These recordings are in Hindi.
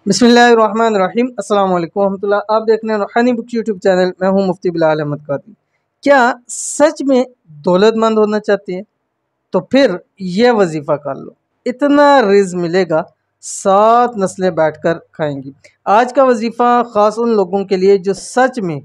बिस्मिल्लाहिर्रहमानिर्रहीम अस्सलाम वालेकुम रहमतुल्लाह। आप देख रहे हैं रूहानी बुक यूट्यूब चैनल। मैं हूं मुफ्ती बिलाल अहमद कादरी। क्या सच में दौलतमंद होना चाहते हैं तो फिर यह वजीफ़ा कर लो, इतना रिज़्क मिलेगा, 7 नस्लें बैठकर खाएंगी। आज का वजीफ़ा ख़ास उन लोगों के लिए जो सच में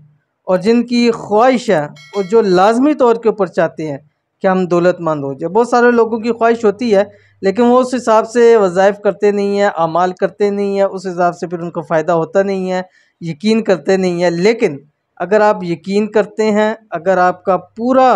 और जिनकी ख्वाहिश है और जो लाजमी तौर के ऊपर चाहते हैं कि हम दौलतमंद हो जाए। बहुत सारे लोगों की ख्वाहिश होती है लेकिन वो उस हिसाब से वज़ाइफ करते नहीं हैं, अमाल करते नहीं हैं, उस हिसाब से फिर उनको फ़ायदा होता नहीं है, यकीन करते नहीं हैं। लेकिन अगर आप यकीन करते हैं, अगर आपका पूरा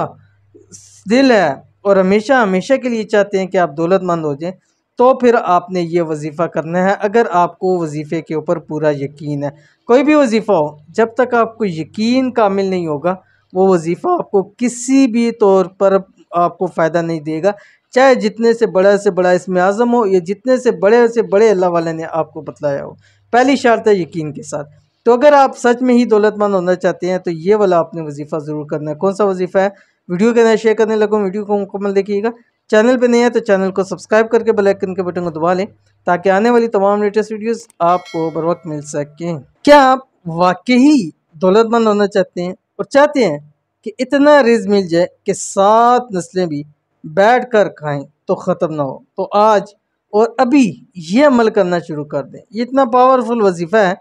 दिल है और हमेशा हमेशा के लिए चाहते हैं कि आप दौलतमंद हो जाएं, तो फिर आपने ये वजीफ़ा करना है। अगर आपको वजीफ़े के ऊपर पूरा यकीन है, कोई भी वजीफ़ा हो, जब तक आपको यकीन कामिल नहीं होगा वो वजीफ़ा आपको किसी भी तौर पर आपको फ़ायदा नहीं देगा, चाहे जितने से बड़ा इसमें आज़म हो या जितने से बड़े अल्लाह वाले ने आपको बतलाया हो। पहली शर्त है यकीन के साथ। तो अगर आप सच में ही दौलतमंद होना चाहते हैं तो ये वाला आपने वजीफ़ा ज़रूर करना है। कौन सा वजीफ़ा है, वीडियो के अंदर शेयर करने लगूँ, वीडियो को मुकम्मल देखिएगा। चैनल पे नहीं है तो चैनल को सब्सक्राइब करके बेल आइकन के बटन को दबा लें ताकि आने वाली तमाम लेटेस्ट वीडियोस आपको बर वक्त मिल सकें। क्या आप वाकई दौलतमंद होना चाहते हैं और चाहते हैं कि इतना रिज़्क मिल जाए कि 7 नस्लें भी बैठ कर खाएं तो ख़त्म ना हो, तो आज और अभी ये अमल करना शुरू कर दें। ये इतना पावरफुल वजीफ़ा है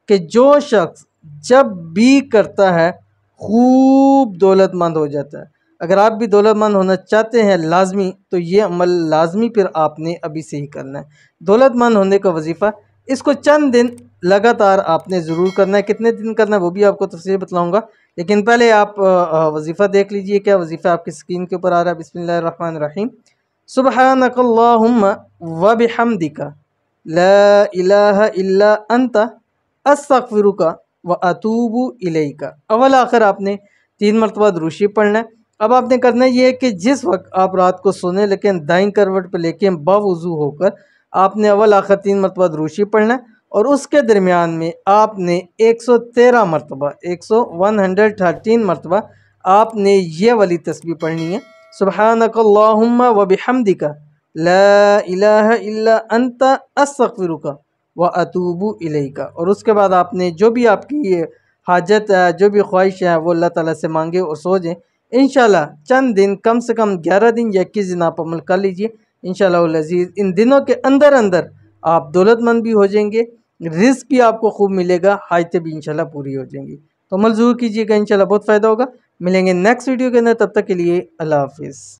कि जो शख्स जब भी करता है खूब दौलतमंद हो जाता है। अगर आप भी दौलतमंद होना चाहते हैं लाजमी, तो ये अमल लाजमी फिर आपने अभी से ही करना है। दौलतमंद होने का वजीफ़ा, इसको चंद दिन लगातार आपने ज़रूर करना है। कितने दिन करना है वो भी आपको तफसील बतलाऊँगा, लेकिन पहले आप वजीफ़ा देख लीजिए। क्या वजीफ़ा आपकी स्क्रीन के ऊपर आ रहा है। बिस्मिल्लाहिर्रहमानिर्रहीम। सुब्हानकल्लाहुम्मा व बिहम्दिका ला इलाहा इल्ला अंता अस्तगफिरुका व अतूबु इलैका। अव्वल आखिर आपने 3 मरतबा दुरूद शरीफ पढ़ना है। अब आपने करना ये है कि जिस वक्त आप रात को सोने लेकिन दाईं करवट पर लेके बावुज़ू होकर आपने अव्वल आखिर 3 मरतबा दुरूद शरीफ पढ़ना है और उसके दरमियान में आपने 113 मरतबा 113 मरतबा आपने ये वाली तस्बीह पढ़नी है। सुब्हानकल्लाहुम्मा व बिहम्दिका ला इलाहा इल्ला अंता अस्तगफिरुका व अतूबु इलैका। और उसके बाद आपने जो भी आपकी हाजत है, जो भी ख्वाहिश है, वो अल्लाह ताला से मांगे और सो जाएँ। इंशाल्लाह चंद दिन, कम से कम 11 दिन या 21 दिन आप अमल कर लीजिए। इंशाल्लाहुल अज़ीज़ इन दिनों के अंदर अंदर आप दौलतमंद भी हो जाएंगे, रिज़्क भी आपको खूब मिलेगा, हाजतें भी इंशाल्लाह पूरी हो जाएंगी। तो अमल ज़रूर कीजिएगा, इंशाल्लाह बहुत फ़ायदा होगा। मिलेंगे नेक्स्ट वीडियो के अंदर, तब तक के लिए अल्लाह हाफ़िज़।